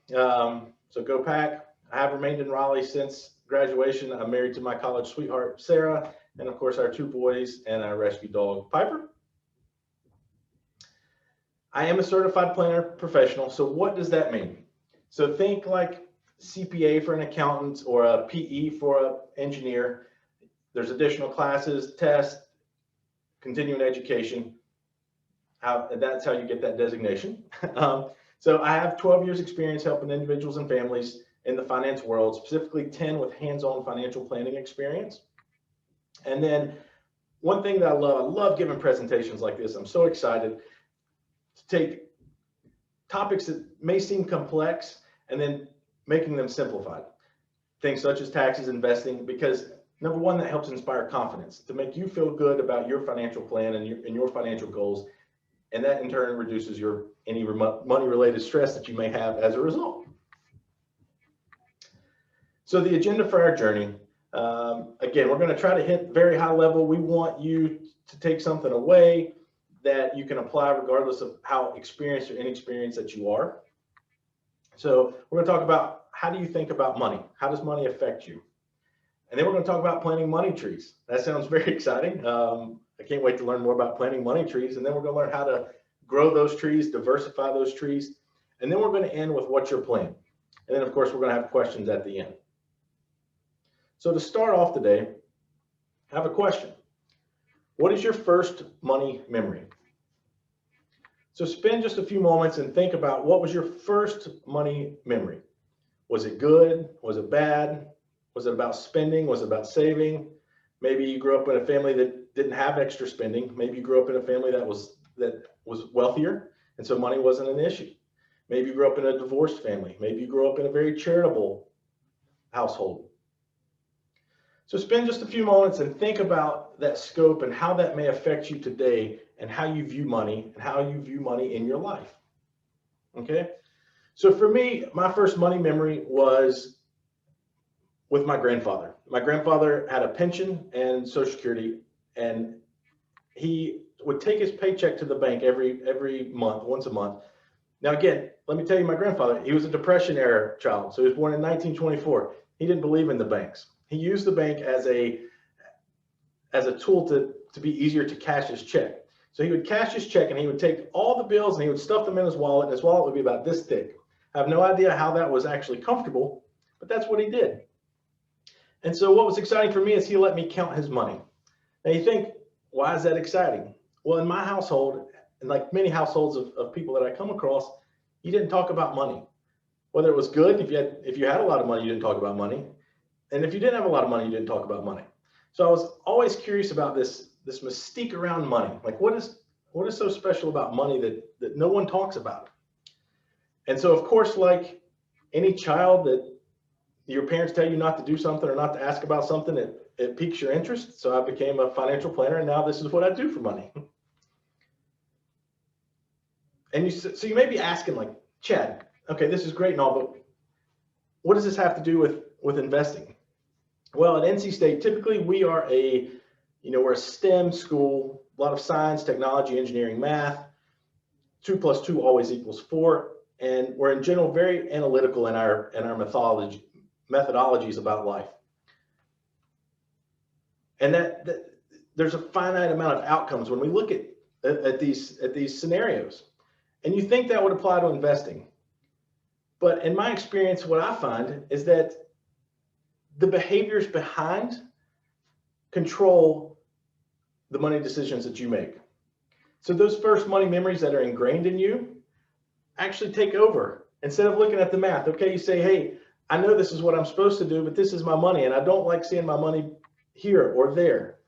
So go Pack. I have remained in Raleigh since graduation. I'm married to my college sweetheart, Sarah, and of course, our two boys and our rescue dog, Piper. I am a certified planner professional. So what does that mean? So think like CPA for an accountant or a PE for an engineer. There's additional classes, tests, continuing education. That's how you get that designation. So I have 12 years experience helping individuals and families in the finance world, specifically 10 with hands-on financial planning experience. And then one thing that I love giving presentations like this. I'm so excited to take topics that may seem complex and then making them simplified. Things such as taxes, investing, because number one, that helps inspire confidence to make you feel good about your financial plan and your financial goals. And that in turn reduces any money related stress that you may have as a result. So the agenda for our journey, again, we're going to try to hit very high level. We want you to take something away that you can apply regardless of how experienced or inexperienced that you are. So we're going to talk about how do you think about money? How does money affect you? And then we're going to talk about planting money trees. That sounds very exciting. I can't wait to learn more about planting money trees. And then we're going to learn how to grow those trees, diversify those trees. And then we're going to end with what's your plan. And then, of course, we're going to have questions at the end. So to start off today, I have a question. What is your first money memory? So spend just a few moments and think about what was your first money memory. Was it good? Was it bad? Was it about spending? Was it about saving? Maybe you grew up in a family that didn't have extra spending. Maybe you grew up in a family that was wealthier, and so money wasn't an issue. Maybe you grew up in a divorced family. Maybe you grew up in a very charitable household. So spend just a few moments and think about that scope and how that may affect you today and how you view money and how you view money in your life. Okay? So for me, my first money memory was with my grandfather. My grandfather had a pension and Social Security, and he would take his paycheck to the bank every month, once a month. Now, again, let me tell you, my grandfather, he was a Depression era child. So he was born in 1924. He didn't believe in the banks. He used the bank as a tool to be easier to cash his check. So he would cash his check and he would take all the bills and he would stuff them in his wallet, and his wallet would be about this thick. I have no idea how that was actually comfortable, but that's what he did. And so what was exciting for me is he let me count his money. Now you think, why is that exciting? Well, in my household, and like many households of people that I come across, you didn't talk about money. Whether it was good, if you had a lot of money, you didn't talk about money. And if you didn't have a lot of money, you didn't talk about money. So I was always curious about this mystique around money. Like what is so special about money that no one talks about? And so of course, like any child that your parents tell you not to do something or not to ask about something, it piques your interest. So I became a financial planner, and now this is what I do for money. And so you may be asking, like, Chad, okay, this is great and all, but what does this have to do with investing? Well, at NC State, typically we're a STEM school, a lot of science, technology, engineering, math. 2 + 2 always equals 4. And we're in general very analytical in our methodologies about life. And that there's a finite amount of outcomes when we look at these scenarios. And you think that would apply to investing. But in my experience, what I find is that the behaviors behind control the money decisions that you make. So those first money memories that are ingrained in you actually take over. Instead of looking at the math, okay, you say, hey, I know this is what I'm supposed to do, but this is my money, and I don't like seeing my money here or there.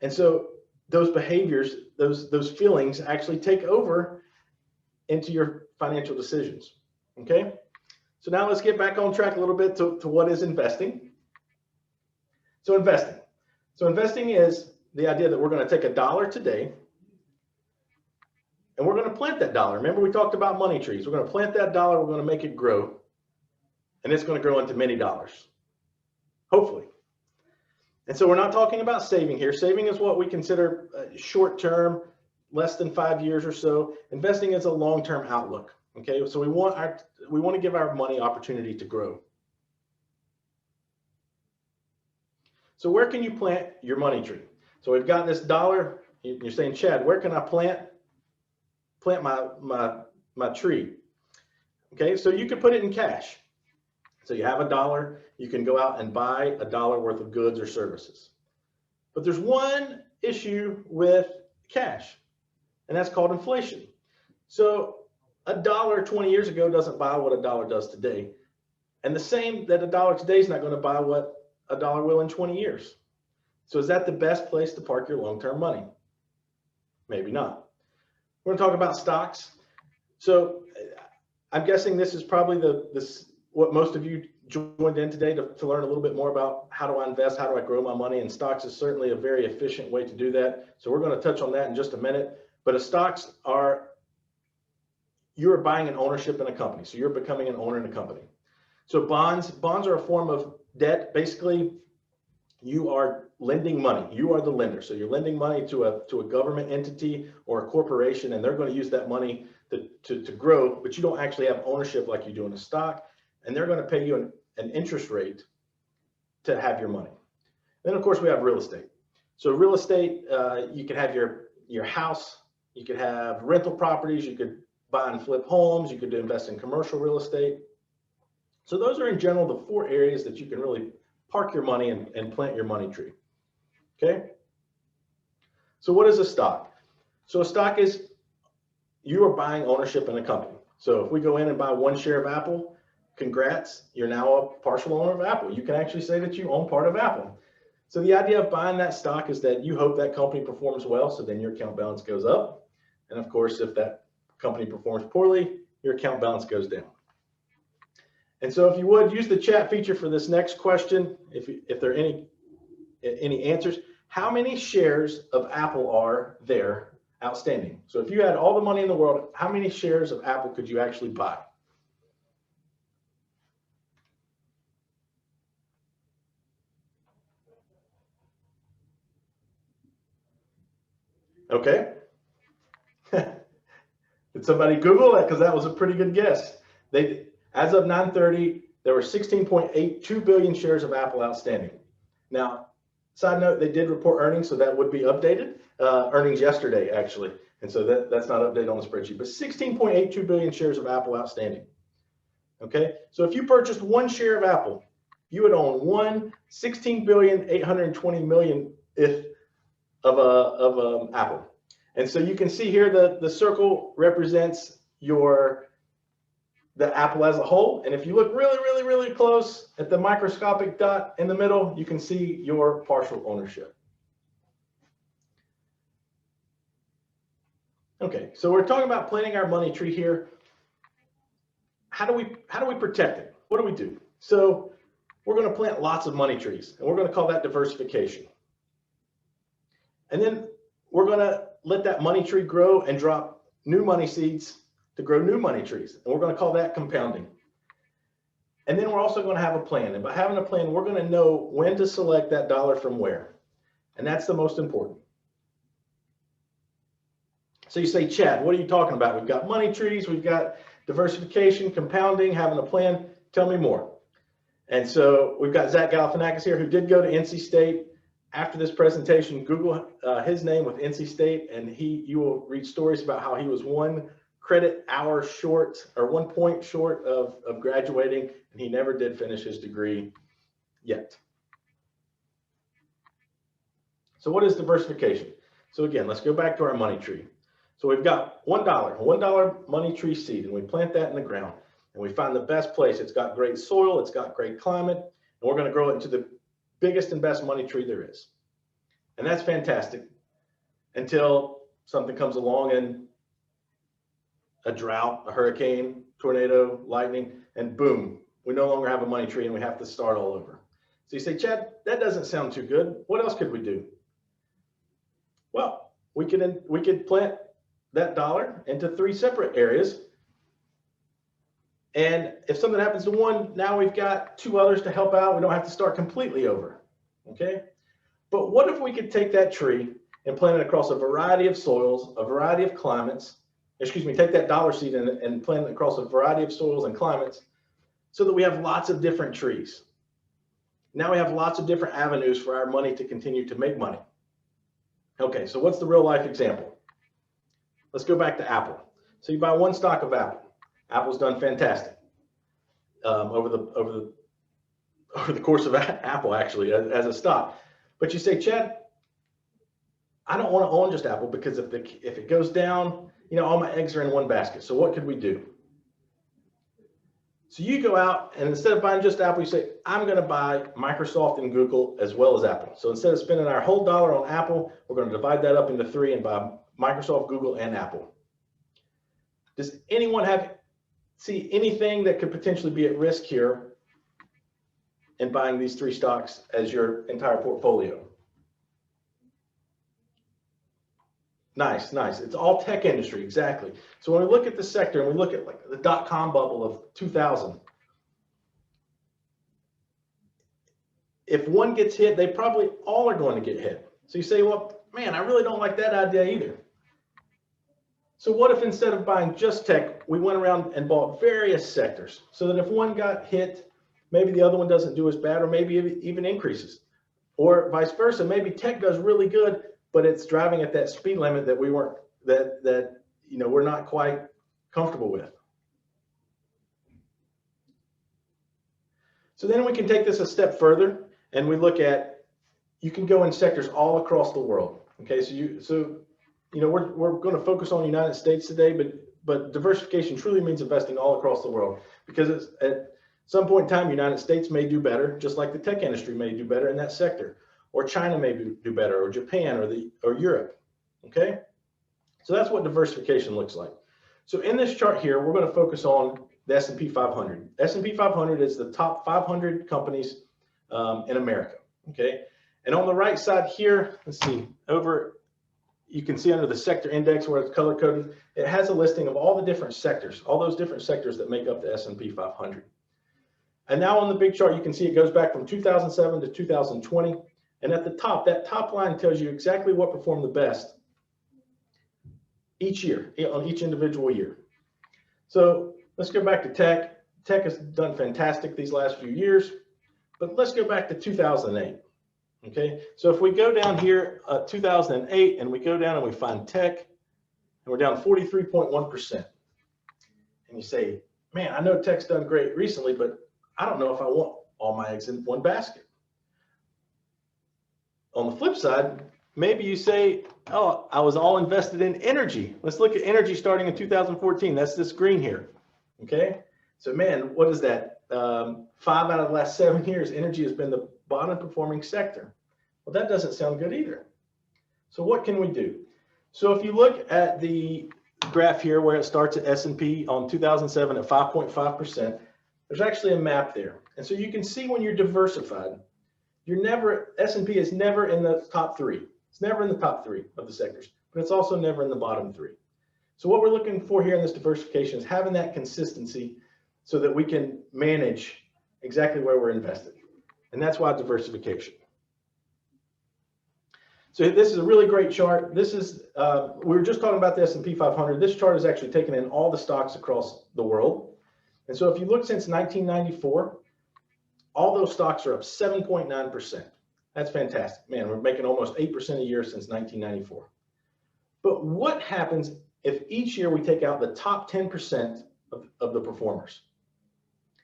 And so those behaviors, those feelings actually take over into your financial decisions. Okay? So now let's get back on track a little bit to what is investing. So investing is the idea that we're going to take $1 today and we're going to plant that dollar. Remember, we talked about money trees. We're going to plant that dollar, we're going to make it grow, and it's going to grow into many dollars, hopefully. And so we're not talking about saving here. Saving is what we consider short term, less than 5 years or so. Investing is a long-term outlook. Okay, so we want to give our money opportunity to grow. So where can you plant your money tree? So we've got this dollar. You're saying, Chad, where can I plant my tree? Okay, so you could put it in cash. So you have a dollar, you can go out and buy a dollar worth of goods or services. But there's one issue with cash, and that's called inflation. So a dollar 20 years ago doesn't buy what a dollar does today. And the same that a dollar today is not going to buy what a dollar will in 20 years. So is that the best place to park your long-term money? Maybe not. We're going to talk about stocks. So I'm guessing this is probably what most of you joined in today to learn a little bit more about how do I invest, how do I grow my money, and stocks is certainly a very efficient way to do that. So we're going to touch on that in just a minute. But stocks are, you're buying an ownership in a company. So you're becoming an owner in a company. So bonds are a form of debt. Basically, you are lending money. You are the lender. So you're lending money to a government entity or a corporation, and they're going to use that money to grow, but you don't actually have ownership like you do in a stock, and they're going to pay you an interest rate to have your money. Then, of course, we have real estate. So real estate, you can have your house, you could have rental properties, you could buy and flip homes, you could invest in commercial real estate. So those are in general the 4 areas that you can really park your money and plant your money tree. Okay. So what is a stock? So a stock is, you are buying ownership in a company. So if we go in and buy 1 share of Apple, congrats, you're now a partial owner of Apple. You can actually say that you own part of Apple. So the idea of buying that stock is that you hope that company performs well, so then your account balance goes up. And of course, if that company performs poorly, your account balance goes down. And so if you would use the chat feature for this next question, if there are any answers, how many shares of Apple are there outstanding? So if you had all the money in the world, how many shares of Apple could you actually buy? Okay. Did somebody Google that? Because that was a pretty good guess. As of 9:30, there were 16.82 billion shares of Apple outstanding. Now, side note, they did report earnings, so that would be updated. Earnings yesterday, actually. And so that's not updated on the spreadsheet, but 16.82 billion shares of Apple outstanding. Okay, so if you purchased 1 share of Apple, you would own 16,820,000,000 of Apple. And so you can see here the circle represents the Apple as a whole. And if you look really, really, really close at the microscopic dot in the middle, you can see your partial ownership. Okay, so we're talking about planting our money tree here. How do we protect it? What do we do? So we're going to plant lots of money trees, and we're going to call that diversification. And then we're going to let that money tree grow and drop new money seeds to grow new money trees. And we're going to call that compounding. And then we're also going to have a plan. And by having a plan, we're going to know when to select that dollar from where. And that's the most important. So you say, Chad, what are you talking about? We've got money trees, we've got diversification, compounding, having a plan. Tell me more. And so we've got Zach Galifianakis here, who did go to NC State. After this presentation, Google his name with NC State, and you will read stories about how he was 1 credit hour short, or 1 point short of graduating, and he never did finish his degree yet. So what is diversification? So again, let's go back to our money tree. So we've got $1 money tree seed, and we plant that in the ground, and we find the best place. It's got great soil, it's got great climate, and we're going to grow it into the biggest and best money tree there is. And that's fantastic until something comes along, and a drought, a hurricane, tornado, lightning, and boom, we no longer have a money tree and we have to start all over. So you say, Chad, that doesn't sound too good. What else could we do? Well, we could plant that dollar into 3 separate areas. And if something happens to one, now we've got 2 others to help out. We don't have to start completely over. Okay? But what if we could take that tree and plant it across a variety of soils, a variety of climates, take that dollar seed and plant it across a variety of soils and climates so that we have lots of different trees. Now we have lots of different avenues for our money to continue to make money. Okay, so what's the real life example? Let's go back to Apple. So you buy one stock of Apple. Apple's done fantastic over the course of Apple, actually, as a stock. But you say, Chad, I don't want to own just Apple because if it goes down, all my eggs are in one basket. So what could we do? So you go out and instead of buying just Apple, you say, I'm going to buy Microsoft and Google as well as Apple. So instead of spending our whole dollar on Apple, we're going to divide that up into 3 and buy Microsoft, Google, and Apple. Does anyone see anything that could potentially be at risk here in buying these 3 stocks as your entire portfolio? Nice. It's all tech industry, exactly. So when we look at the sector and we look at like the .com bubble of 2000, if one gets hit, they probably all are going to get hit. So you say, well, man, I really don't like that idea either. So what if instead of buying just tech, we went around and bought various sectors so that if one got hit, maybe the other one doesn't do as bad or maybe even increases, or vice versa. Maybe tech does really good, but it's driving at that speed limit that we're not quite comfortable with. So then we can take this a step further and we look at, you can go in sectors all across the world. Okay, so we're going to focus on the United States today, but diversification truly means investing all across the world, because at some point in time, the United States may do better, just like the tech industry may do better in that sector. Or China may do better, or Japan, or Europe, okay? So that's what diversification looks like. So in this chart here, we're going to focus on the S&P 500. S&P 500 is the top 500 companies in America, okay? And on the right side here, let's see, you can see under the sector index where it's color-coded, it has a listing of all the different sectors, all those different sectors that make up the S&P 500. And now on the big chart, you can see it goes back from 2007 to 2020. And at the top, that top line tells you exactly what performed the best each year, on each individual year. So let's go back to tech. Tech has done fantastic these last few years, but let's go back to 2008. Okay, so if we go down here, 2008, and we go down and we find tech, and we're down 43.1%. And you say, man, I know tech's done great recently, but I don't know if I want all my eggs in one basket. On the flip side, maybe you say, oh, I was all invested in energy. Let's look at energy starting in 2014. That's this green here. Okay, so man, what is that? 5 out of the last 7 years, energy has been the bottom performing sector. Well, that doesn't sound good either. So what can we do? So if you look at the graph here where it starts at S&P on 2007 at 5.5%, there's actually a map there. And so you can see when you're diversified, S&P is never in the top 3. It's never in the top 3 of the sectors, but it's also never in the bottom 3. So what we're looking for here in this diversification is having that consistency so that we can manage exactly where we're invested. And that's why diversification. So this is a really great chart. This is, we were just talking about the S&P 500. This chart is actually taken in all the stocks across the world. And so if you look since 1994, all those stocks are up 7.9%. That's fantastic. Man, we're making almost 8% a year since 1994. But what happens if each year we take out the top 10% of the performers?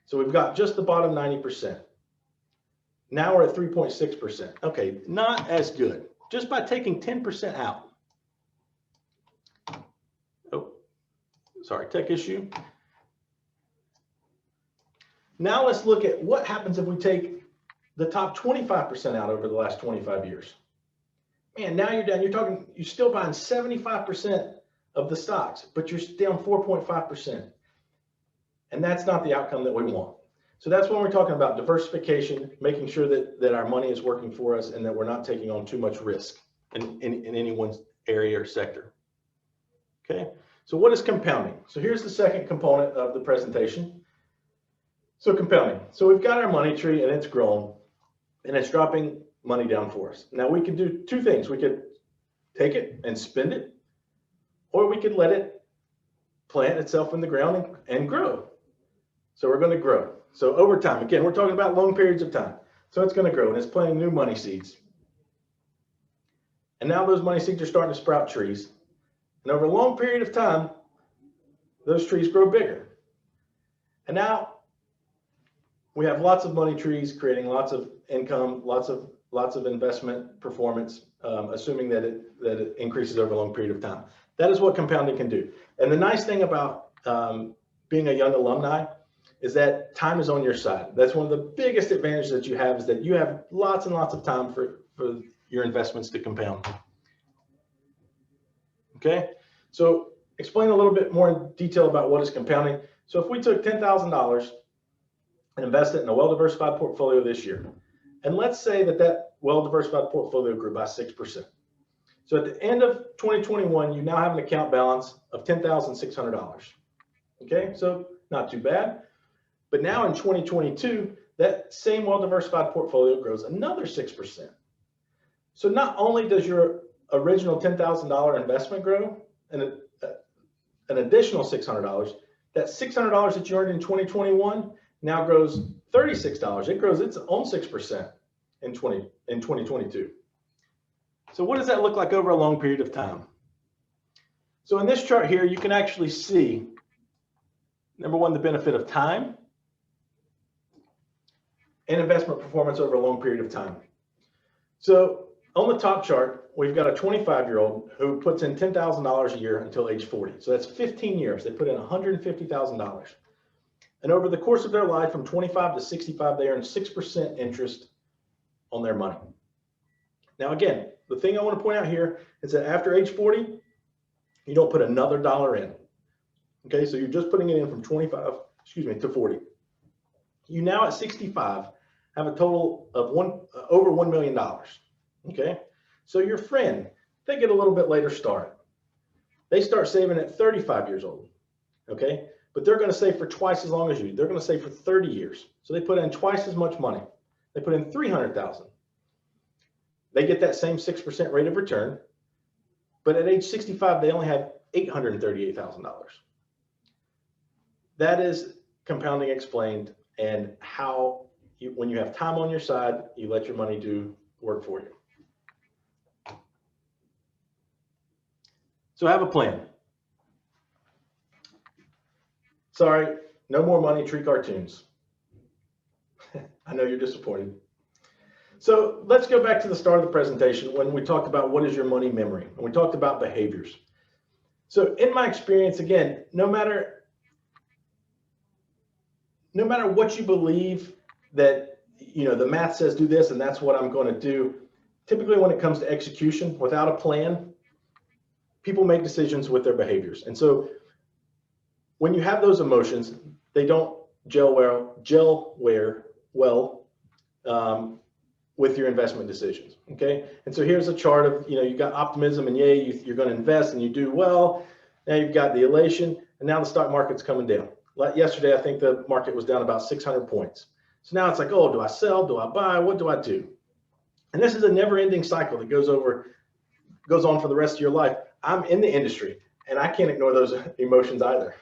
So we've got just the bottom 90%. Now we're at 3.6%. Okay, not as good. Just by taking 10% out. Oh, sorry, tech issue. Now let's look at what happens if we take the top 25% out over the last 25 years. Man, now you're down, you're still buying 75% of the stocks, but you're down 4.5%. And that's not the outcome that we want. So that's when we're talking about diversification, making sure that our money is working for us and that we're not taking on too much risk in any one area or sector. Okay, so what is compounding? So here's the second component of the presentation. So compounding. So we've got our money tree and it's grown and it's dropping money down for us. Now we could do two things. We could take it and spend it, or we could let it plant itself in the ground and grow. So we're going to grow. So over time, again, we're talking about long periods of time. So it's going to grow, and it's planting new money seeds. And now those money seeds are starting to sprout trees. And over a long period of time, those trees grow bigger. And now we have lots of money trees creating lots of income, lots of investment performance, assuming that it increases over a long period of time. That is what compounding can do. And the nice thing about being a young alumni is that time is on your side. That's one of the biggest advantages that you have, is that you have lots and lots of time for your investments to compound. Okay, so explain a little bit more in detail about what is compounding. So if we took $10,000 and invested in a well-diversified portfolio this year, and let's say that well-diversified portfolio grew by 6%. So at the end of 2021, you now have an account balance of $10,600. Okay, so not too bad. But now in 2022, that same well-diversified portfolio grows another 6%. So not only does your original $10,000 investment grow and an additional $600, that $600 that you earned in 2021 now grows $36. It grows its own 6% in 2022. So what does that look like over a long period of time? So in this chart here, you can actually see, number one, the benefit of time and investment performance over a long period of time. So on the top chart, we've got a 25-year-old who puts in $10,000 a year until age 40. So that's 15 years. They put in $150,000. And over the course of their life, from 25 to 65, they earn 6% interest on their money. Now, again, the thing I want to point out here is that after age 40, you don't put another dollar in. Okay, so you're just putting it in from 25, to 40. You now at 65 have a total of over $1 million. Okay, so your friend, they get a little bit later start. They start saving at 35 years old. Okay, but they're going to save for twice as long as you. They're going to save for 30 years. So they put in twice as much money. They put in $300,000. They get that same 6% rate of return, but at age 65, they only have $838,000. That is compounding explained, and how when you have time on your side, you let your money do work for you. So have a plan. Sorry, no more money tree cartoons. I know you're disappointed. So let's go back to the start of the presentation when we talked about what is your money memory, and we talked about behaviors. So in my experience, again, no matter what you believe that, the math says do this and that's what I'm going to do, typically when it comes to execution without a plan, people make decisions with their behaviors. And so when you have those emotions, they don't gel well with your investment decisions. Okay, and so here's a chart of, you've got optimism and yay, you're going to invest and you do well. Now you've got the elation, and now the stock market's coming down. Like yesterday, I think the market was down about 600 points. So now it's like, oh, do I sell? Do I buy? What do I do? And this is a never-ending cycle that goes on for the rest of your life. I'm in the industry, and I can't ignore those emotions either.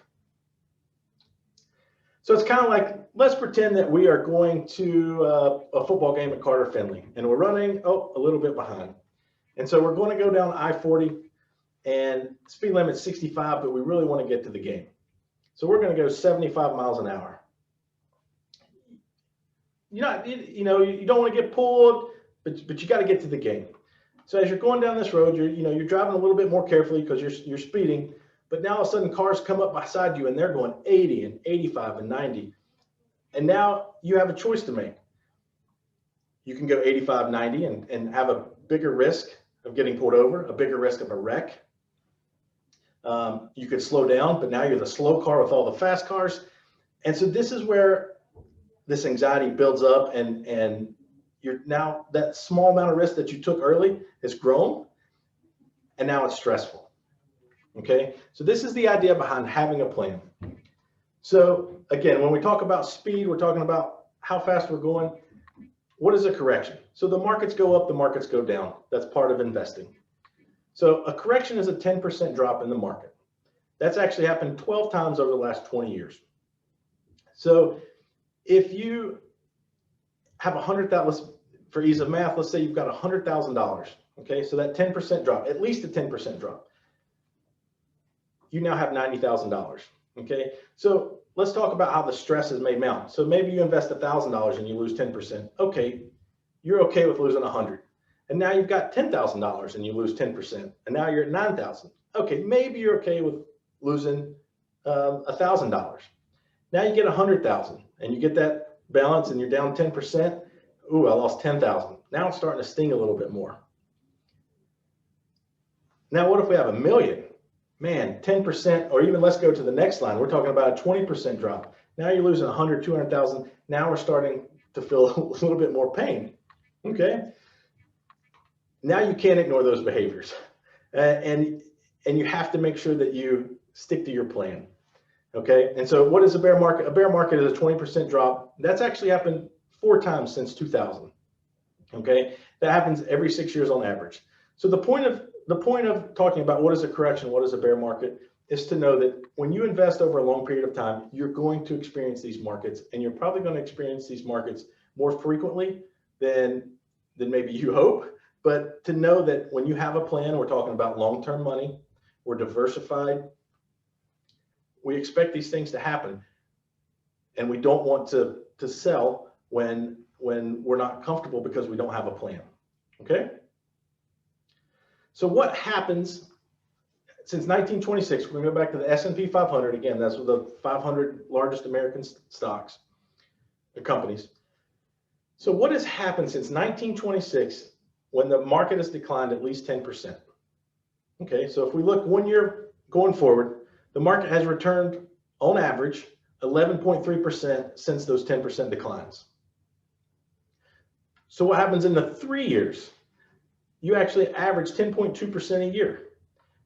So it's kind of like, let's pretend that we are going to a football game at Carter Finley, and we're running, a little bit behind. And so we're going to go down I-40, and speed limit's 65, but we really want to get to the game. So we're going to go 75 miles an hour. You don't want to get pulled, but you got to get to the game. So as you're going down this road, you're driving a little bit more carefully because you're speeding. But now all of a sudden cars come up beside you and they're going 80 and 85 and 90. And now you have a choice to make. You can go 85, 90 and have a bigger risk of getting pulled over, a bigger risk of a wreck. You could slow down, but now you're the slow car with all the fast cars. And so this is where this anxiety builds up, and you're now, that small amount of risk that you took early has grown, and now it's stressful. Okay, so this is the idea behind having a plan. So again, when we talk about speed, we're talking about how fast we're going. What is a correction? So the markets go up, the markets go down. That's part of investing. So a correction is a 10% drop in the market. That's actually happened 12 times over the last 20 years. So if you have $100,000, for ease of math, let's say you've got $100,000. Okay, so that 10% drop, at least a 10% drop, you now have $90,000. Okay, so let's talk about how the stress is made mount. So maybe you invest $1,000 and you lose 10%. Okay, you're okay with losing 100. And now you've got $10,000 and you lose 10%. And now you're at 9,000. Okay, maybe you're okay with losing $1,000. Now you get 100,000 and you get that balance and you're down 10%. Ooh, I lost 10,000. Now it's starting to sting a little bit more. Now, what if we have $1 million? Man, 10%, or even let's go to the next line. We're talking about a 20% drop. Now you're losing 100, 200,000. Now we're starting to feel a little bit more pain. Okay. Now you can't ignore those behaviors. And you have to make sure that you stick to your plan. Okay. And so what is a bear market? A bear market is a 20% drop. That's actually happened 4 times since 2000. Okay. That happens every 6 years on average. So the point of talking about what is a correction, what is a bear market, is to know that when you invest over a long period of time, you're going to experience these markets, and you're probably going to experience these markets more frequently than maybe you hope. But to know that when you have a plan, we're talking about long-term money, we're diversified, we expect these things to happen, and we don't want to sell when we're not comfortable because we don't have a plan. Okay. So what happens since 1926? We're going to go back to the S&P 500 again. That's the 500 largest American stocks or companies. So what has happened since 1926 when the market has declined at least 10%? Okay, so if we look 1 year going forward, the market has returned on average 11.3% since those 10% declines. So what happens in the 3 years? You actually average 10.2% a year.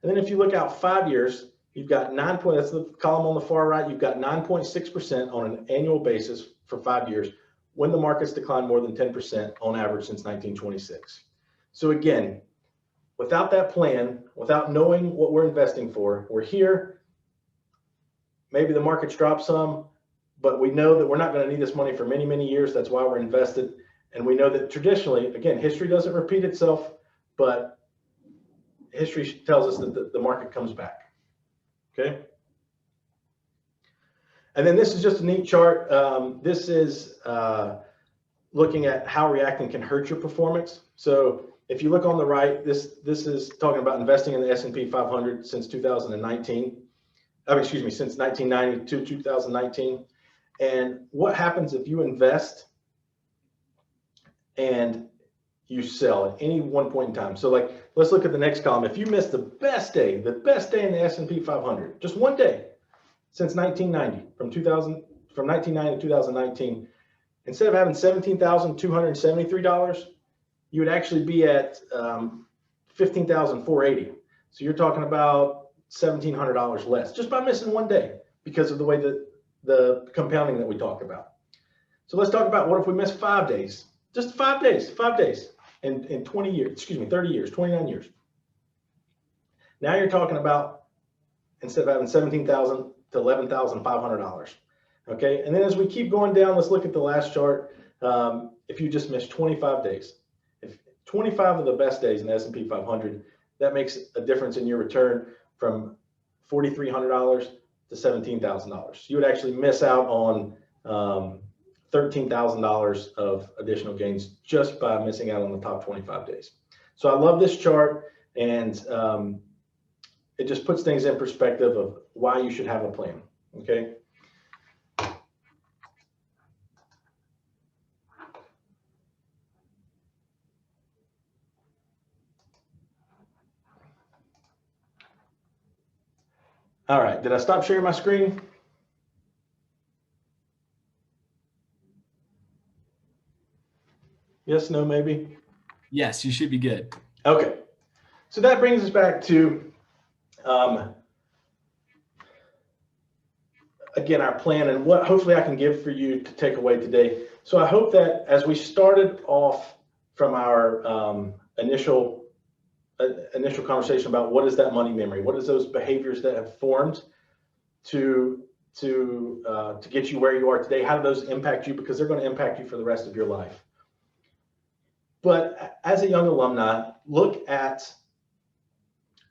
And then if you look out 5 years, you've got that's the column on the far right, you've got 9.6% on an annual basis for 5 years when the market's declined more than 10% on average since 1926. So again, without that plan, without knowing what we're investing for, we're here, maybe the market's dropped some, but we know that we're not going to need this money for many, many years. That's why we're invested. And we know that traditionally, again, history doesn't repeat itself, but history tells us that the market comes back. Okay. And then this is just a neat chart. This is looking at how reacting can hurt your performance. So if you look on the right, this is talking about investing in the S&P 500 since 2019. Since 1990 to 2019. And what happens if you invest and you sell at any one point in time? So like, let's look at the next column. If you missed the best day in the S&P 500, just one day since 1990, from 1990 to 2019, instead of having $17,273, you would actually be at $15,480. So you're talking about $1,700 less just by missing one day because of the way that the compounding that we talked about. So let's talk about what if we miss 5 days, just 5 days in 20 years, 30 years, 29 years. Now you're talking about, instead of having $17,000 to $11,500. Okay. And then as we keep going down, let's look at the last chart. If you just missed 25 days, if 25 of the best days in the S&P 500, that makes a difference in your return from $4,300 to $17,000. You would actually miss out on $13,000 of additional gains just by missing out on the top 25 days. So I love this chart, and it just puts things in perspective of why you should have a plan. Okay. All right, did I stop sharing my screen? Yes, no, maybe? Yes, you should be good. Okay, so that brings us back to, again, our plan and what hopefully I can give for you to take away today. So I hope that as we started off from our initial initial conversation about what is that money memory? What is those behaviors that have formed to get you where you are today? How do those impact you? Because they're going to impact you for the rest of your life. But as a young alumni, look at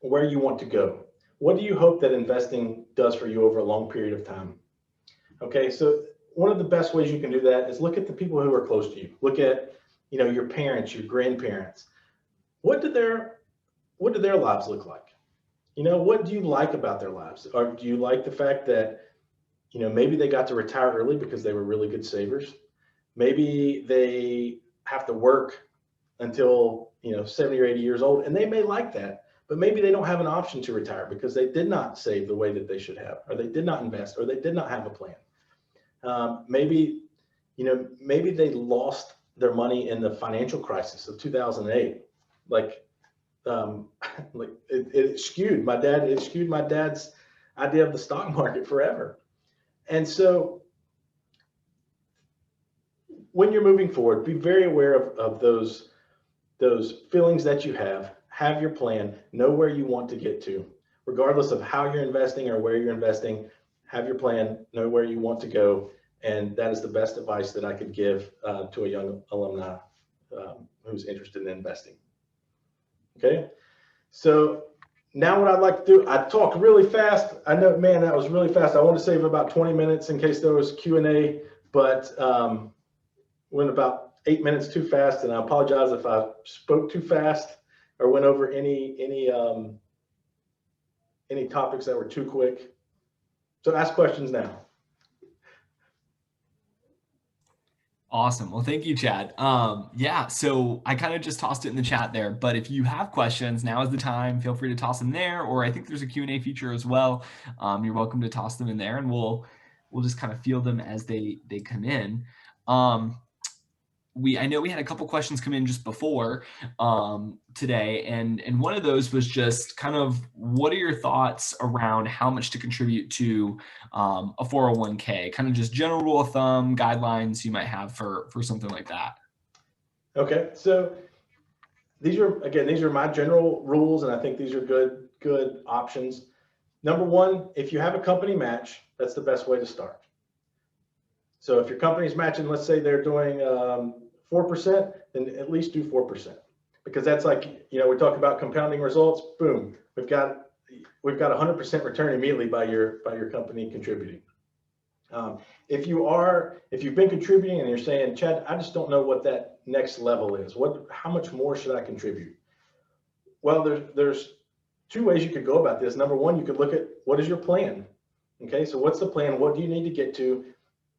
where you want to go. What do you hope that investing does for you over a long period of time? Okay, so one of the best ways you can do that is look at the people who are close to you. Look at, your parents, your grandparents. What do their lives look like? What do you like about their lives? Or do you like the fact that, maybe they got to retire early because they were really good savers? Maybe they have to work until 70 or 80 years old, and they may like that, but maybe they don't have an option to retire because they did not save the way that they should have, or they did not invest, or they did not have a plan. Maybe they lost their money in the financial crisis of 2008. It skewed my dad's idea of the stock market forever. And so when you're moving forward, be very aware of those feelings that you have your plan, know where you want to get to, regardless of how you're investing or where you're investing. Have your plan, know where you want to go. And that is the best advice that I could give to a young alumni who's interested in investing. Okay, so now what I'd like to do, I talked really fast. I know, man, that was really fast. I want to save about 20 minutes in case there was Q&A, but went about 8 minutes too fast, and I apologize if I spoke too fast or went over any topics that were too quick. So ask questions now. Awesome. Well, thank you, Chad. Yeah, so I kind of just tossed it in the chat there, but if you have questions, now is the time. Feel free to toss them there, or I think there's a Q&A feature as well. You're welcome to toss them in there, and we'll just kind of field them as they come in. I know we had a couple questions come in just before today, and one of those was just kind of, what are your thoughts around how much to contribute to a 401k? Kind of just general rule of thumb, guidelines you might have for something like that. Okay, so these are my general rules, and I think these are good options. Number one, if you have a company match, that's the best way to start. So if your company's matching, let's say they're doing 4%, then at least do 4%, because that's like, we talk about compounding results. Boom, we've got 100% return immediately by your company contributing. If you've been contributing and you're saying, Chad, I just don't know what that next level is. How much more should I contribute? Well, there's two ways you could go about this. Number one, you could look at, what is your plan? Okay, so what's the plan? What do you need to get to?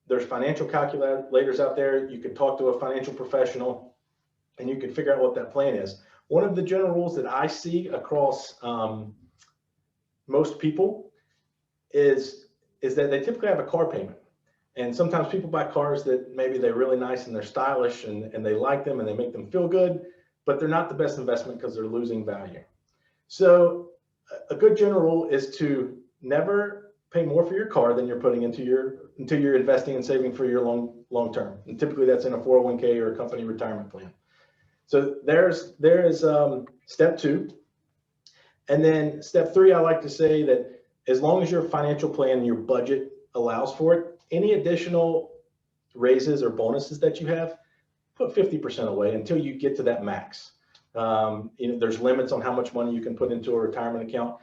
There's financial calculators out there. You can talk to a financial professional and you can figure out what that plan is. One of the general rules that I see across most people is that they typically have a car payment. And sometimes people buy cars that maybe they're really nice and they're stylish and they like them and they make them feel good, but they're not the best investment because they're losing value. So a good general rule is to never pay more for your car than you're putting into your investing and saving for your long term. And typically that's in a 401k or a company retirement plan. So there is step two. And then step three, I like to say that as long as your financial plan, your budget allows for it, any additional raises or bonuses that you have, put 50% away until you get to that max. There's limits on how much money you can put into a retirement account.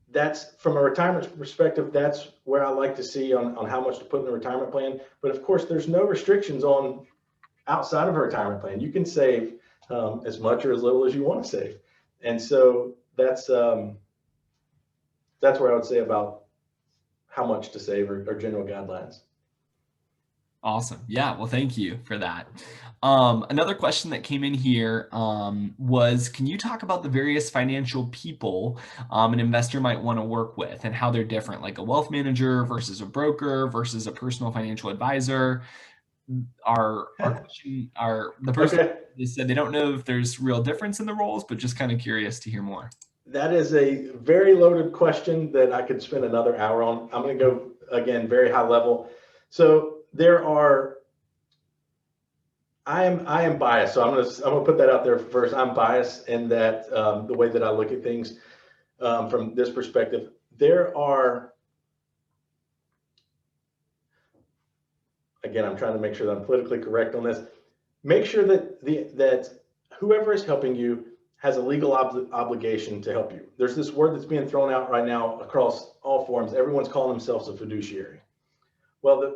That's, from a retirement perspective, that's where I like to see on how much to put in a retirement plan. But of course, there's no restrictions on outside of a retirement plan. You can save as much or as little as you want to save. And so that's where I would say about how much to save or general guidelines. Awesome. Yeah. Well, thank you for that. Another question that came in here was, can you talk about the various financial people an investor might want to work with and how they're different, like a wealth manager versus a broker versus a personal financial advisor? The person said they don't know if there's real difference in the roles, but just kind of curious to hear more. That is a very loaded question that I could spend another hour on. I'm going to go, again, very high level. So I am biased, so I'm gonna put that out there first. I'm biased in that the way that I look at things from this perspective. There are, again, I'm trying to make sure that I'm politically correct on this. Make sure that that whoever is helping you has a legal obligation to help you. There's this word that's being thrown out right now across all forums. Everyone's calling themselves a fiduciary. Well,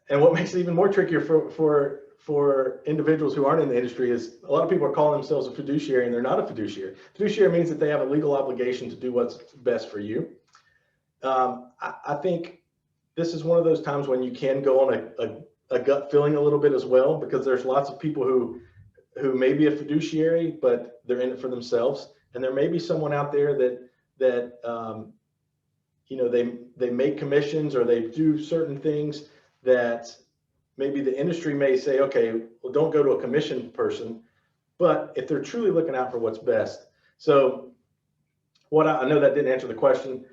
and what makes it even more trickier for individuals who aren't in the industry is a lot of people are calling themselves a fiduciary and they're not a fiduciary. Fiduciary means that they have a legal obligation to do what's best for you. I think this is one of those times when you can go on a gut feeling a little bit as well, because there's lots of people who may be a fiduciary, but they're in it for themselves. And there may be someone out there that you know, they make commissions or they do certain things that maybe the industry may say, okay, well, don't go to a commission person, but if they're truly looking out for what's best. So what I know that didn't answer the question.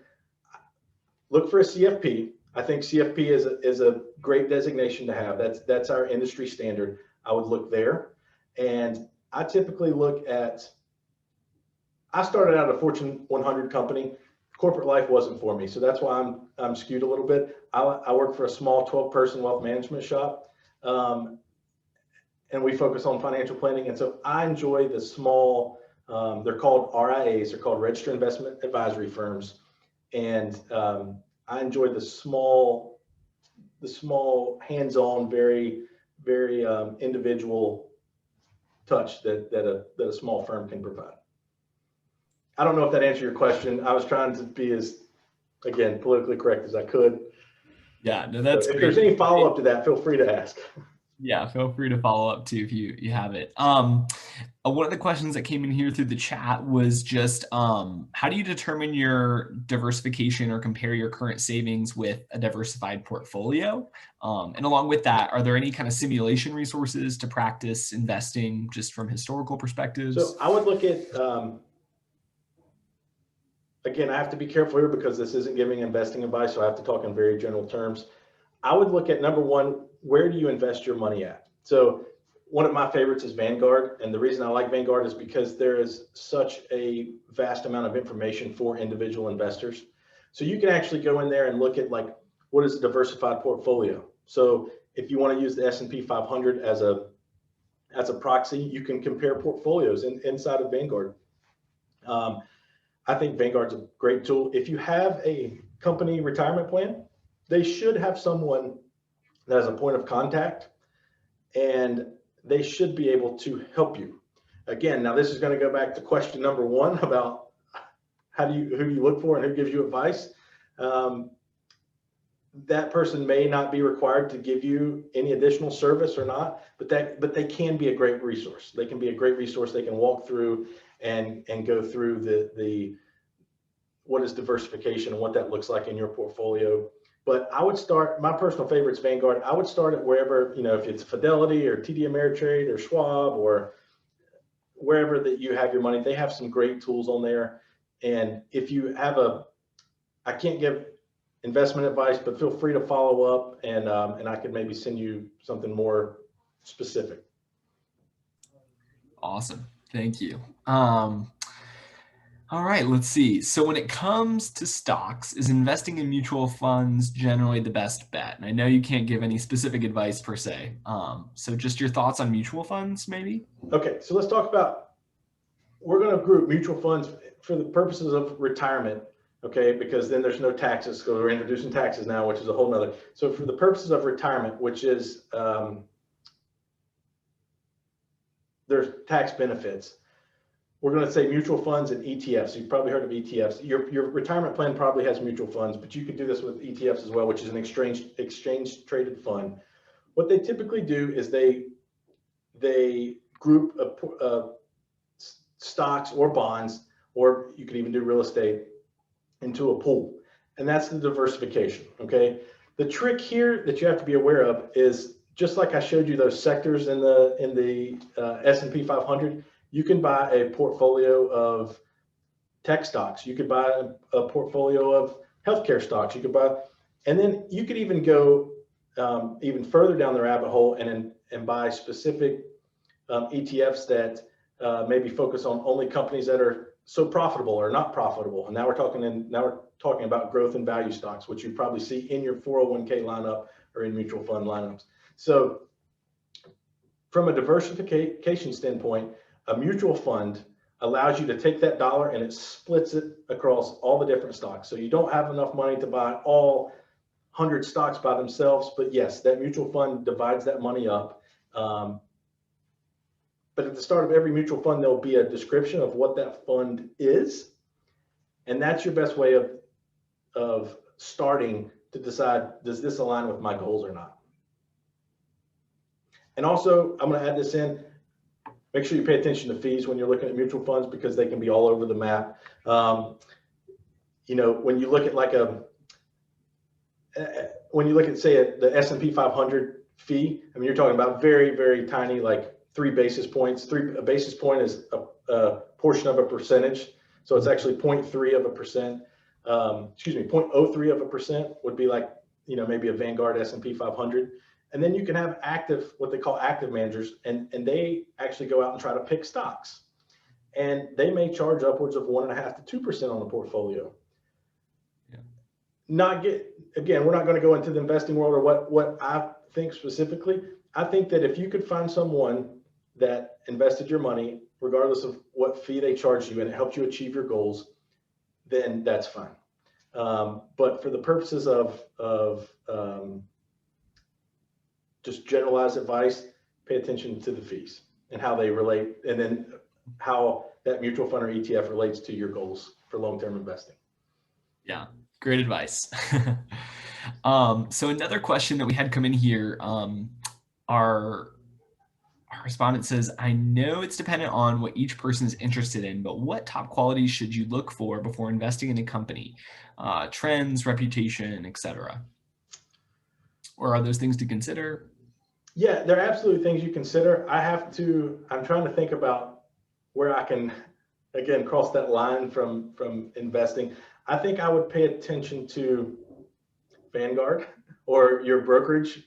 Look for a CFP. I think CFP is a great designation to have. That's our industry standard. I would look there. And I typically look at, I started out at a Fortune 100 company. Corporate life wasn't for me. So that's why I'm skewed a little bit. I work for a small 12-person wealth management shop. And we focus on financial planning. And so I enjoy the small, they're called RIAs, they're called Registered Investment Advisory Firms. And I enjoy the small hands-on, very individual touch that a small firm can provide. I don't know if that answered your question. I was trying to be as, again, politically correct as I could. Yeah, no, that's so if great. there's any follow-up to that, feel free to ask. Yeah, feel free to follow up too if you have it. One of the questions that came in here through the chat was just how do you determine your diversification or compare your current savings with a diversified portfolio? And along with that, are there any kind of simulation resources to practice investing just from historical perspectives? So I would look at, again, I have to be careful here because this isn't giving investing advice, so I have to talk in very general terms. I would look at, number one, where do you invest your money at? So one of my favorites is Vanguard. And the reason I like Vanguard is because there is such a vast amount of information for individual investors. So you can actually go in there and look at, like, what is a diversified portfolio? So if you want to use the S&P 500 as a proxy, you can compare portfolios inside of Vanguard. I think Vanguard's a great tool. If you have a company retirement plan, they should have someone that has a point of contact, and they should be able to help you. Again, now this is going to go back to question number one about who do you look for and who gives you advice. That person may not be required to give you any additional service or not, but they can be a great resource. They can be a great resource. They can walk through and go through the what is diversification and what that looks like in your portfolio. But I would start, my personal favorite is Vanguard. I would start at wherever, you know, if it's Fidelity or TD Ameritrade or Schwab or wherever that you have your money, they have some great tools on there. And if you have I can't give investment advice, but feel free to follow up and I could maybe send you something more specific. Awesome. Thank you. All right, let's see. So when it comes to stocks, is investing in mutual funds generally the best bet? And I know you can't give any specific advice per se. So just your thoughts on mutual funds, maybe? Okay, so let's talk about, we're going to group mutual funds for the purposes of retirement, okay? Because then there's no taxes, because we're introducing taxes now, which is a whole nother. So for the purposes of retirement, which is, there's tax benefits. We're going to say mutual funds and ETFs. You've probably heard of ETFs. Your retirement plan probably has mutual funds, but you could do this with ETFs as well, which is an exchange traded fund. What they typically do is they group stocks or bonds, or you could even do real estate, into a pool, and that's the diversification. Okay. The trick here that you have to be aware of is, just like I showed you those sectors in the S&P 500. You can buy a portfolio of tech stocks. You could buy a portfolio of healthcare stocks. You could buy, and then you could even go even further down the rabbit hole and buy specific ETFs that maybe focus on only companies that are so profitable or not profitable. And now we're talking about growth and value stocks, which you probably see in your 401k lineup or in mutual fund lineups. So from a diversification standpoint, a mutual fund allows you to take that dollar and it splits it across all the different stocks. So you don't have enough money to buy all 100 stocks by themselves, but yes, that mutual fund divides that money up. But at the start of every mutual fund, there'll be a description of what that fund is. And that's your best way of starting to decide, does this align with my goals or not? And also, I'm going to add this in. Make sure you pay attention to fees when you're looking at mutual funds, because they can be all over the map. You know, when you look at say the S&P 500 fee, I mean, you're talking about very, very tiny, like 3 basis points. A basis point is a portion of a percentage. So it's actually 0.3 of a percent. 0.03 of a percent would be like, you know, maybe a Vanguard S&P 500. And then you can have what they call active managers, and they actually go out and try to pick stocks. And they may charge upwards of 1.5 to 2% on the portfolio. Yeah. Again, we're not going to go into the investing world or what I think specifically. I think that if you could find someone that invested your money, regardless of what fee they charge you, and it helped you achieve your goals, then that's fine. But for the purposes of just generalized advice, pay attention to the fees and how they relate, and then how that mutual fund or ETF relates to your goals for long-term investing. Yeah, great advice. So another question that we had come in here, our respondent says, I know it's dependent on what each person is interested in, but what top qualities should you look for before investing in a company? Trends, reputation, etc. Or are those things to consider? Yeah, they're absolutely things you consider. I'm trying to think about where I can, again, cross that line from investing. I think I would pay attention to Vanguard or your brokerage.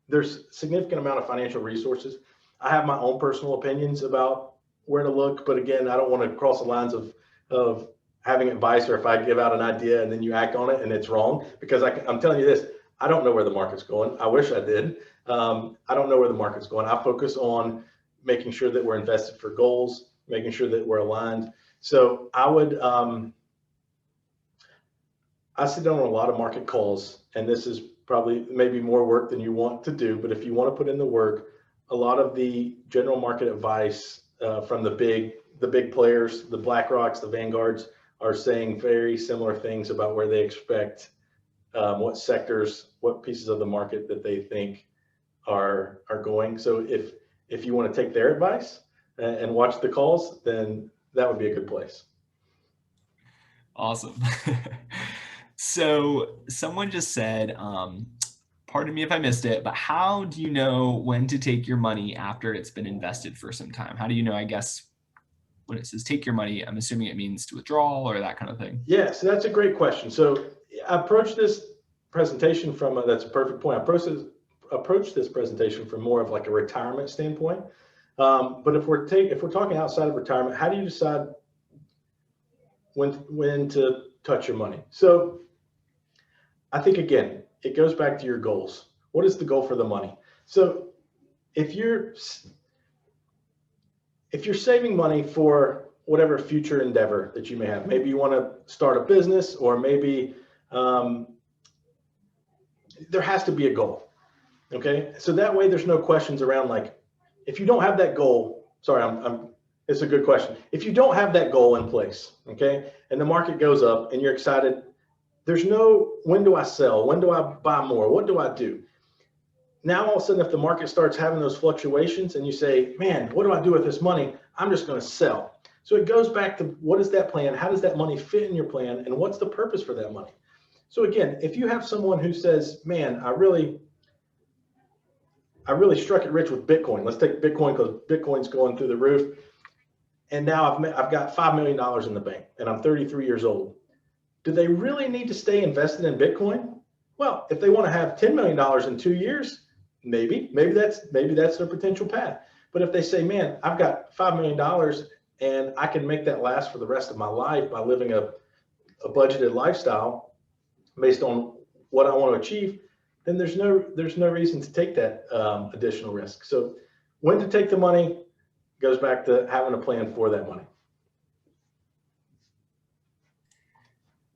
There's significant amount of financial resources. I have my own personal opinions about where to look, but again, I don't want to cross the lines of having advice, or if I give out an idea and then you act on it and it's wrong, because I'm telling you this, I don't know where the market's going. I wish I did. I don't know where the market's going. I focus on making sure that we're invested for goals, making sure that we're aligned. So I sit down on a lot of market calls, and this is probably maybe more work than you want to do, but if you want to put in the work, a lot of the general market advice from the big players, the BlackRocks, the Vanguards, are saying very similar things about where they expect what sectors, what pieces of the market that they think are going. So if you want to take their advice and watch the calls, then that would be a good place. Awesome. So someone just said, pardon me if I missed it, but how do you know when to take your money after it's been invested for some time? How do you know, I guess, when it says take your money, I'm assuming it means to withdraw or that kind of thing? Yeah, so that's a great question. So I approached this presentation that's a perfect point. I approached this presentation from more of like a retirement standpoint. But if we're talking outside of retirement, how do you decide when to touch your money? So I think, again, it goes back to your goals. What is the goal for the money? So if you're saving money for whatever future endeavor that you may have, maybe you want to start a business, or maybe there has to be a goal. Okay, so that way there's no questions around, like, if you don't have that goal. Sorry, it's a good question. If you don't have that goal in place, okay, and the market goes up and you're excited, there's no, when do I sell? When do I buy more? What do I do? Now, all of a sudden, if the market starts having those fluctuations and you say, man, what do I do with this money? I'm just going to sell. So it goes back to, what is that plan? How does that money fit in your plan? And what's the purpose for that money? So again, if you have someone who says, man, I really struck it rich with Bitcoin. Let's take Bitcoin because Bitcoin's going through the roof. And now I've got $5 million in the bank and I'm 33 years old. Do they really need to stay invested in Bitcoin? Well, if they want to have $10 million in 2 years, maybe that's their potential path. But if they say, man, I've got $5 million and I can make that last for the rest of my life by living a budgeted lifestyle based on what I want to achieve, then there's no reason to take that additional risk. So when to take the money goes back to having a plan for that money.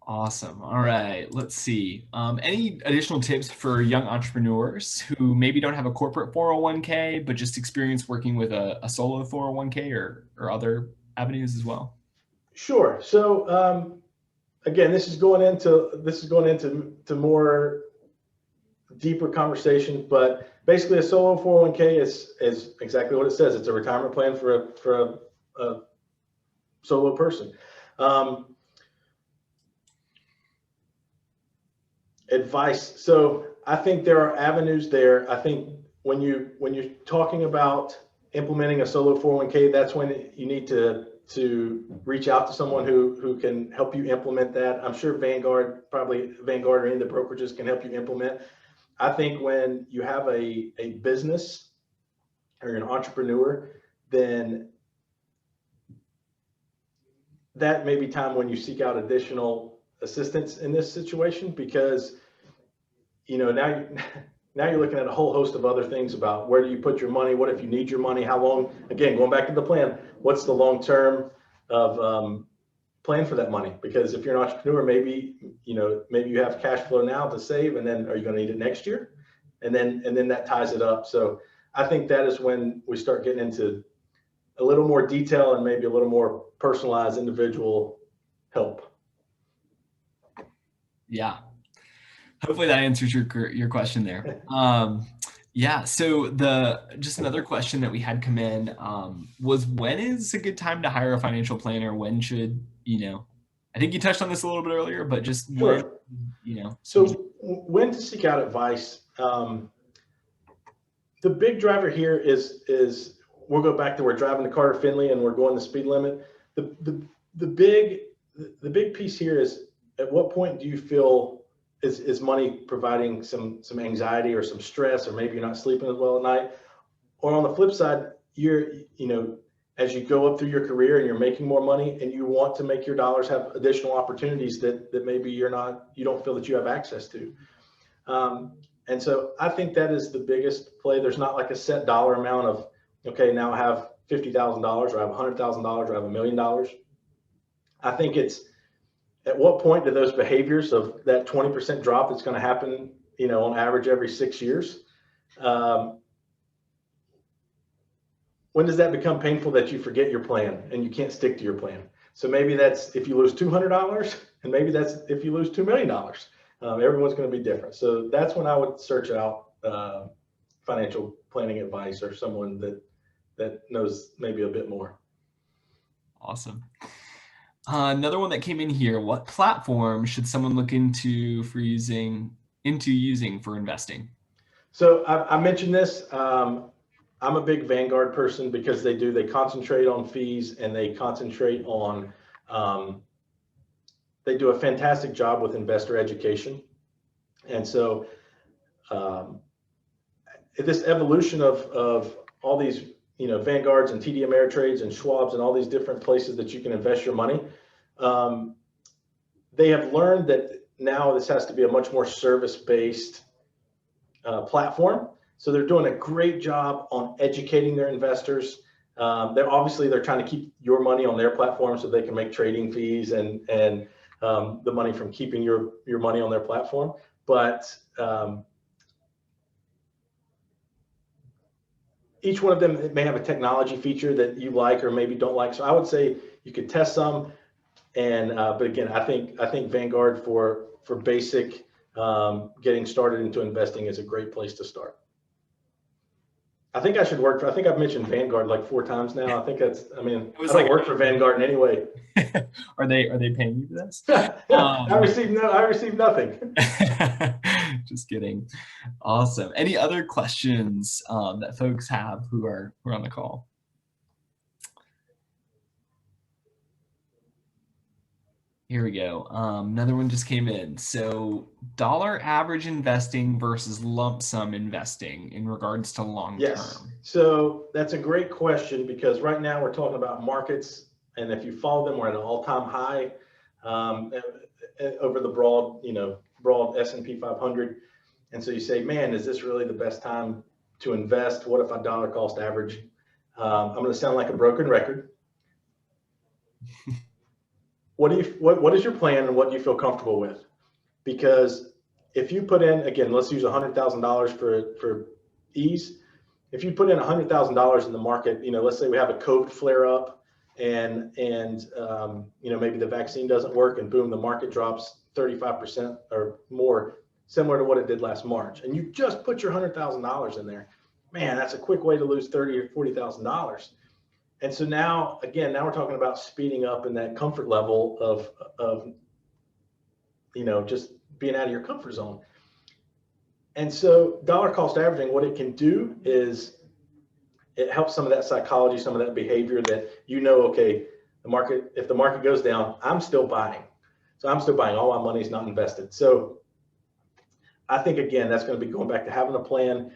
Awesome. All right, let's see. Any additional tips for young entrepreneurs who maybe don't have a corporate 401k, but just experience working with a solo 401k or other avenues as well? Sure. So again, this is going into more deeper conversation, but basically a solo 401k is exactly what it says. It's a retirement plan for a solo person. Advice. So I think there are avenues there. I think when you're talking about implementing a solo 401k, that's when you need to reach out to someone who can help you implement that. I'm sure Vanguard or any of the brokerages can help you implement. I think when you have a business or you're an entrepreneur, then that may be time when you seek out additional assistance in this situation, because now you're looking at a whole host of other things about where do you put your money, what if you need your money, how long, again, going back to the plan, what's the long term of plan for that money? Because if you're an entrepreneur, maybe you have cash flow now to save, and then are you going to need it next year? And then that ties it up. So I think that is when we start getting into a little more detail and maybe a little more personalized individual help. Yeah. Hopefully that answers your question there. Yeah. So just another question that we had come in was, when is a good time to hire a financial planner? When should, I think you touched on this a little bit earlier, but just Sure. when, So when to seek out advice. The big driver here is we'll go back to, we're driving the car to Findlay and we're going the speed limit. The big piece here is, at what point do you feel is money providing some anxiety or some stress, or maybe you're not sleeping as well at night? Or on the flip side, as you go up through your career and you're making more money and you want to make your dollars have additional opportunities that maybe you don't feel that you have access to. And so I think that is the biggest play. There's not like a set dollar amount of, okay, now I have $50,000 or I have $100,000 or I have $1 million. I think it's, at what point do those behaviors of that 20% drop that's going to happen, on average every 6 years, when does that become painful that you forget your plan and you can't stick to your plan? So maybe that's if you lose $200, and maybe that's if you lose $2 million. Everyone's going to be different. So that's when I would search out financial planning advice, or someone that knows maybe a bit more. Awesome. Another one that came in here: what platform should someone look into using for investing? So I mentioned this. I'm a big Vanguard person because they concentrate on fees, and they concentrate on, they do a fantastic job with investor education. And so this evolution of all these, Vanguards and TD Ameritrades and Schwabs and all these different places that you can invest your money, they have learned that now this has to be a much more service-based platform. So they're doing a great job on educating their investors. They're trying to keep your money on their platform so they can make trading fees and the money from keeping your money on their platform. But each one of them may have a technology feature that you like or maybe don't like. So I would say you could test some. And but again, I think Vanguard for basic getting started into investing is a great place to start. I think I've mentioned Vanguard like 4 times now. I think I don't work for Vanguard in any way. Are they paying you for this? I received nothing. Just kidding. Awesome. Any other questions that folks have who are on the call? Here we go. Another one just came in. So dollar average investing versus lump sum investing in regards to long Yes. term. So that's a great question because right now we're talking about markets, and if you follow them, we're at an all-time high over the broad S&P 500. And so you say, man, is this really the best time to invest? What if I dollar cost average? I'm going to sound like a broken record. What is your plan and what do you feel comfortable with? Because if you put in, again, let's use $100,000 for ease. If you put in $100,000 in the market, let's say we have a COVID flare up and maybe the vaccine doesn't work and boom, the market drops 35% or more, similar to what it did last March. And you just put your $100,000 in there. Man, that's a quick way to lose $30,000 or $40,000. And so now we're talking about speeding up in that comfort level of just being out of your comfort zone. And so dollar cost averaging, what it can do is it helps some of that psychology, some of that behavior that, okay, if the market goes down, I'm still buying. So I'm still buying, all my money's not invested. So I think, again, that's going to be going back to having a plan.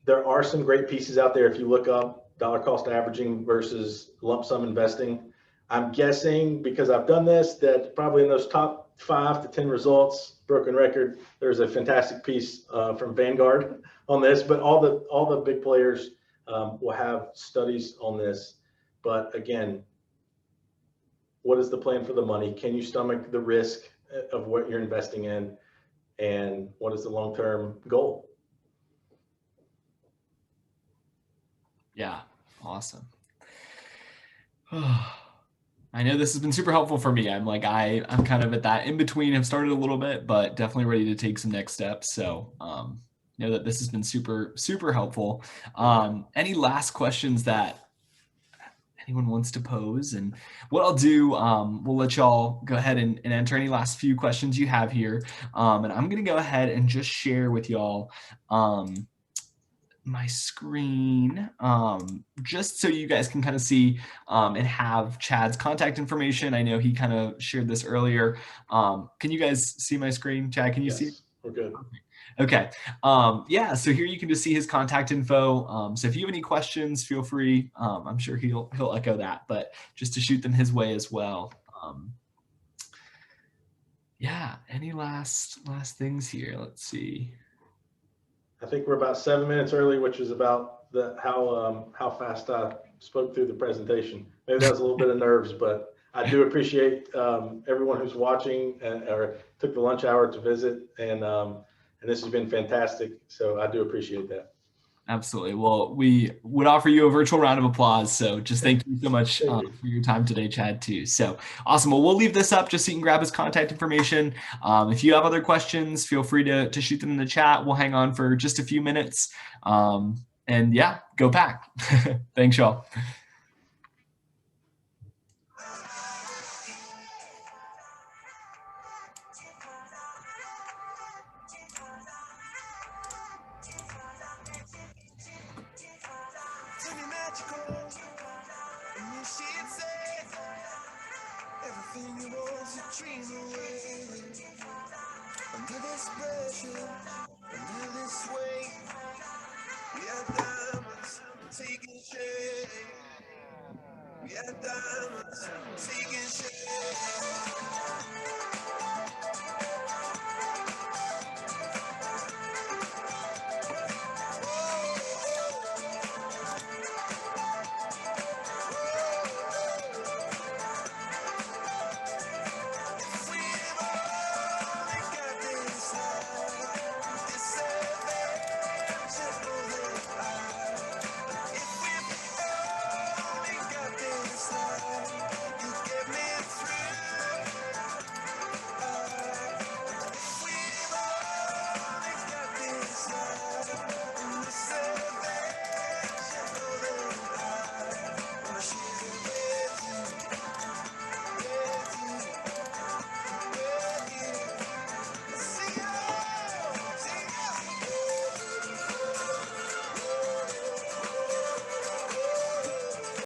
There are some great pieces out there. If you look up dollar cost averaging versus lump sum investing, I'm guessing, because I've done this, that probably in those top 5 to 10 results, broken record, there's a fantastic piece from Vanguard on this, but all the big players will have studies on this. But again, what is the plan for the money? Can you stomach the risk of what you're investing in? And what is the long-term goal? Yeah, awesome. I know this has been super helpful for me. I'm kind of at that in between. I've started a little bit, but definitely ready to take some next steps. So know that this has been super, super helpful. Any last questions that anyone wants to pose? And what I'll do, we'll let y'all go ahead and enter any last few questions you have here. And I'm going to go ahead and just share with y'all my screen, just so you guys can kind of see and have Chad's contact information. I know he kind of shared this earlier. Can you guys see my screen, Chad? Can you see? We're good. Okay. Yeah, so here you can just see his contact info. So if you have any questions, feel free. I'm sure he'll echo that, but just to shoot them his way as well. Yeah, any last things here? Let's see. I think we're about 7 minutes early, which is about how fast I spoke through the presentation. Maybe that was a little bit of nerves, but I do appreciate everyone who's watching or took the lunch hour to visit, and this has been fantastic. So I do appreciate that. Absolutely. Well, we would offer you a virtual round of applause. So just thank you so much for your time today, Chad, too. So awesome. Well, we'll leave this up just so you can grab his contact information. If you have other questions, feel free to shoot them in the chat. We'll hang on for just a few minutes. And yeah, go Pack. Thanks, y'all. Everything you want to dream away. Under this pressure, under this weight, we are diamonds taking shape. We are diamonds taking shape.